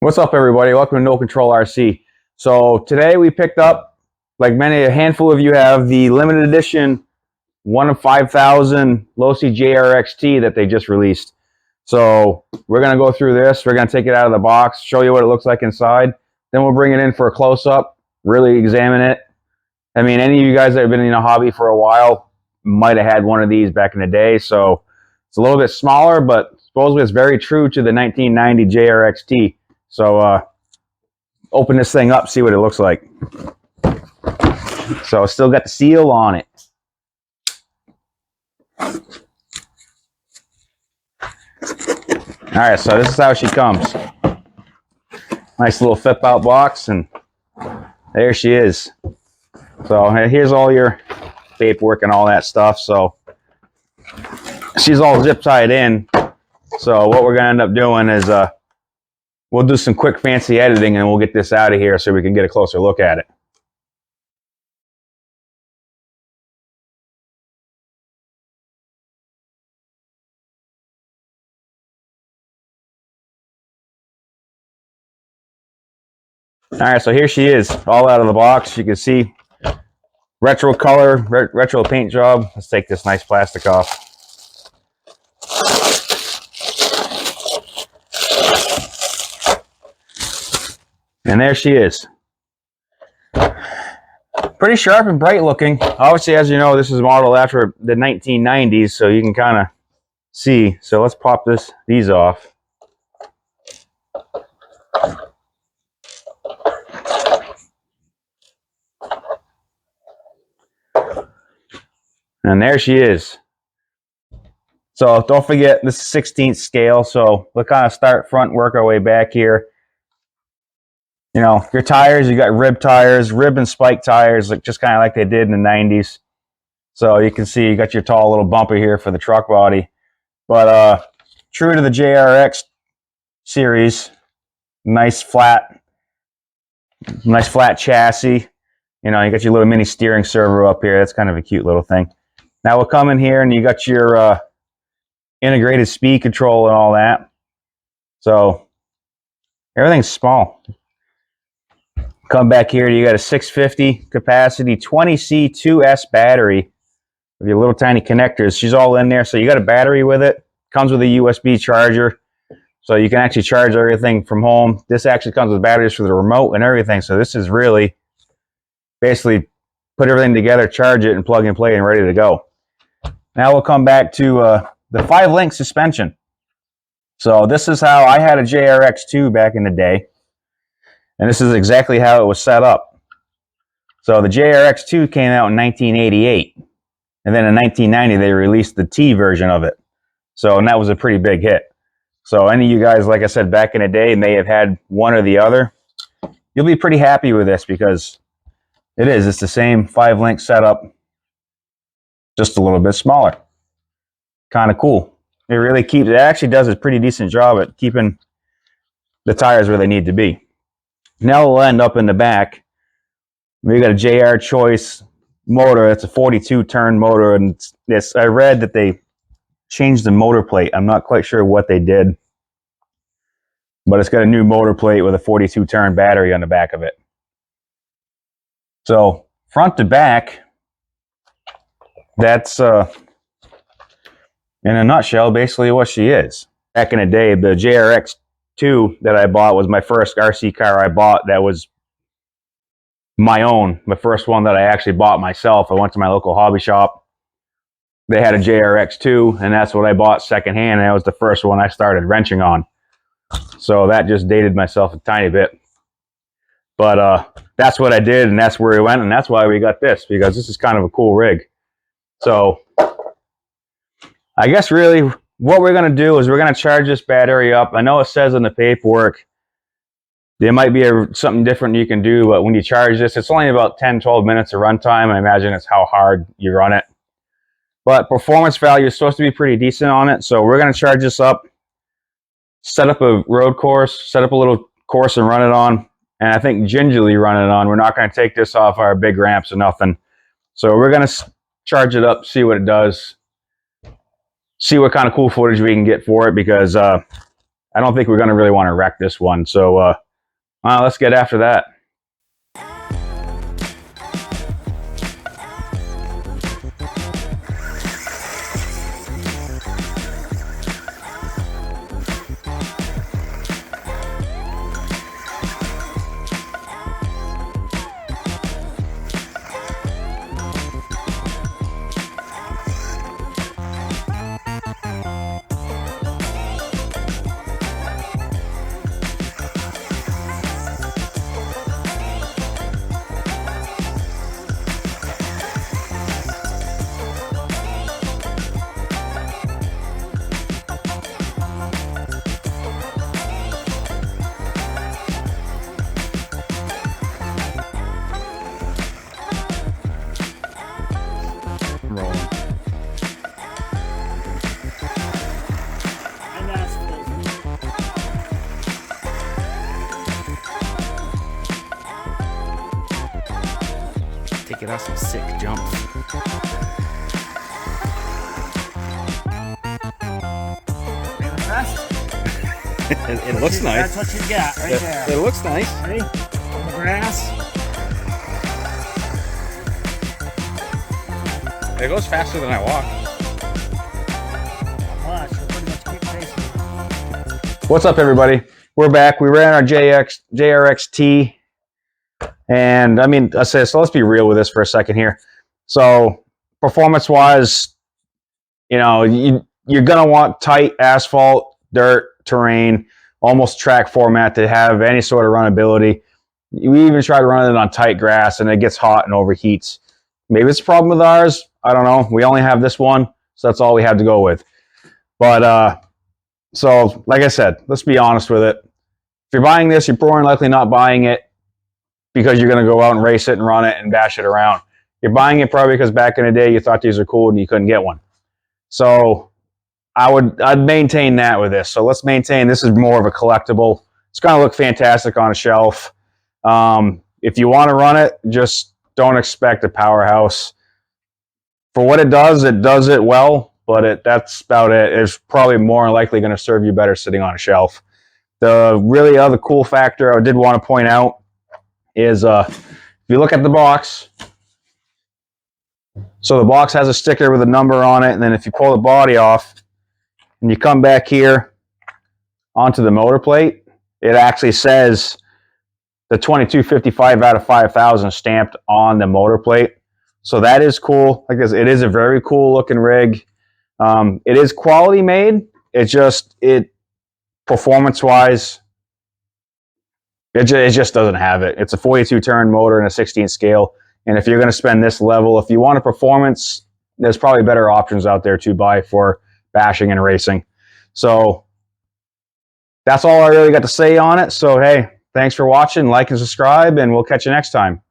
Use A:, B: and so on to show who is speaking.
A: What's up, everybody? Welcome to No Control RC. So today we picked up, like a handful of you have, the limited edition 1 of 5,000 Losi JRXT that they just released. So we're going to go through this. We're going to take it out of the box, show you what it looks like inside. Then we'll bring it in for a close-up, really examine it. I mean, any of you guys that have been in a hobby for a while might have had one of these back in the day. So it's a little bit smaller, but supposedly it's very true to the 1990 JRXT. So open this thing up, see what it looks like. So it's still got the seal on it. Alright, so this is how she comes. Nice little flip out box, and there she is. So here's all your paperwork and all that stuff. So she's all zip tied in. So what we're going to end up doing is we'll do some quick fancy editing and we'll get this out of here so we can get a closer look at it. Alright, so here she is, all out of the box. You can see retro color, retro paint job. Let's take this nice plastic off. And there she is. Pretty sharp and bright looking. Obviously, as you know, this is modeled after the 1990s, so you can kind of see. So let's pop these off. And there she is. So don't forget, this is 16th scale, so we'll kind of start front, work our way back here. You know, your tires, you got rib tires, rib and spike tires, like just kind of like they did in the 90s. So you can see you got your tall little bumper here for the truck body. But true to the JRX series, nice flat chassis. You know, you got your little mini steering servo up here. That's kind of a cute little thing. Now we'll come in here and you got your integrated speed control and all that. So everything's small. Come back here, you got a 650 capacity 20C2S battery with your little tiny connectors. She's all in there, so you got a battery with it. Comes with a USB charger, so you can actually charge everything from home. This actually comes with batteries for the remote and everything, so this is really basically put everything together, charge it, and plug and play and ready to go. Now we'll come back to the 5-link suspension. So this is how I had a JRX2 back in the day. And this is exactly how it was set up. So the JRX2 came out in 1988. And then in 1990, they released the T version of it. So, and that was a pretty big hit. So any of you guys, like I said, back in the day, may have had one or the other. You'll be pretty happy with this because it's the same 5-link setup, just a little bit smaller. Kind of cool. It actually does a pretty decent job at keeping the tires where they need to be. Now we'll end up in the back. We got a JR Choice motor. It's a 42-turn motor, and I read that they changed the motor plate. I'm not quite sure what they did, but it's got a new motor plate with a 42-turn battery on the back of it. So front to back, that's in a nutshell basically what she is. Back in the day, the JRX2 that I bought was my first RC car I bought that was my own. The first one that I actually bought myself. I went to my local hobby shop. They had a JRX2, and that's what I bought secondhand, and that was the first one I started wrenching on. So that just dated myself a tiny bit. But that's what I did, and that's where we went, and that's why we got this, because this is kind of a cool rig. So I guess really what we're going to do is we're going to charge this battery up. I know it says in the paperwork there might be something different you can do, but when you charge this, it's only about 10-12 minutes of runtime. I imagine it's how hard you run it. But performance value is supposed to be pretty decent on it, so we're going to charge this up, set up a road course, set up a little course and run it on, and I think gingerly run it on. We're not going to take this off our big ramps or nothing. So we're going to charge it up, see what it does. See what kind of cool footage we can get for it, because I don't think we're going to really want to wreck this one. So let's get after that.
B: Take it out some sick jumps. It looks nice.
C: That's what you got right there.
B: It looks nice.
C: Ready? On the grass.
B: It goes faster than I walk.
C: Watch, we'll pretty much keep racing.
A: What's up, everybody? We're back. We ran our JRXT. And I mean, I say, so let's be real with this for a second here. So performance-wise, you know, you're going to want tight asphalt, dirt, terrain, almost track format to have any sort of runnability. We even tried running it on tight grass and it gets hot and overheats. Maybe it's a problem with ours. I don't know. We only have this one, so that's all we had to go with. But so like I said, let's be honest with it. If you're buying this, you're more than likely not buying it because you're going to go out and race it and run it and bash it around. You're buying it probably because back in the day you thought these were cool and you couldn't get one. So I'd maintain that with this. So let's maintain this is more of a collectible. It's going to look fantastic on a shelf. If you want to run it, just don't expect a powerhouse. For what it does it well, but that's about it. It's probably more likely going to serve you better sitting on a shelf. The really other cool factor I did want to point out is if you look at the box, so the box has a sticker with a number on it, and then if you pull the body off and you come back here onto the motor plate, it actually says the 2255 out of 5,000 stamped on the motor plate. So that is cool. Like this, it is a very cool looking rig. It is quality made. Performance wise, it just doesn't have it. It's a 42 turn motor and a 16 scale. And if you're going to spend this level, if you want a performance, there's probably better options out there to buy for bashing and racing. So that's all I really got to say on it. So hey, thanks for watching, like and subscribe, and we'll catch you next time.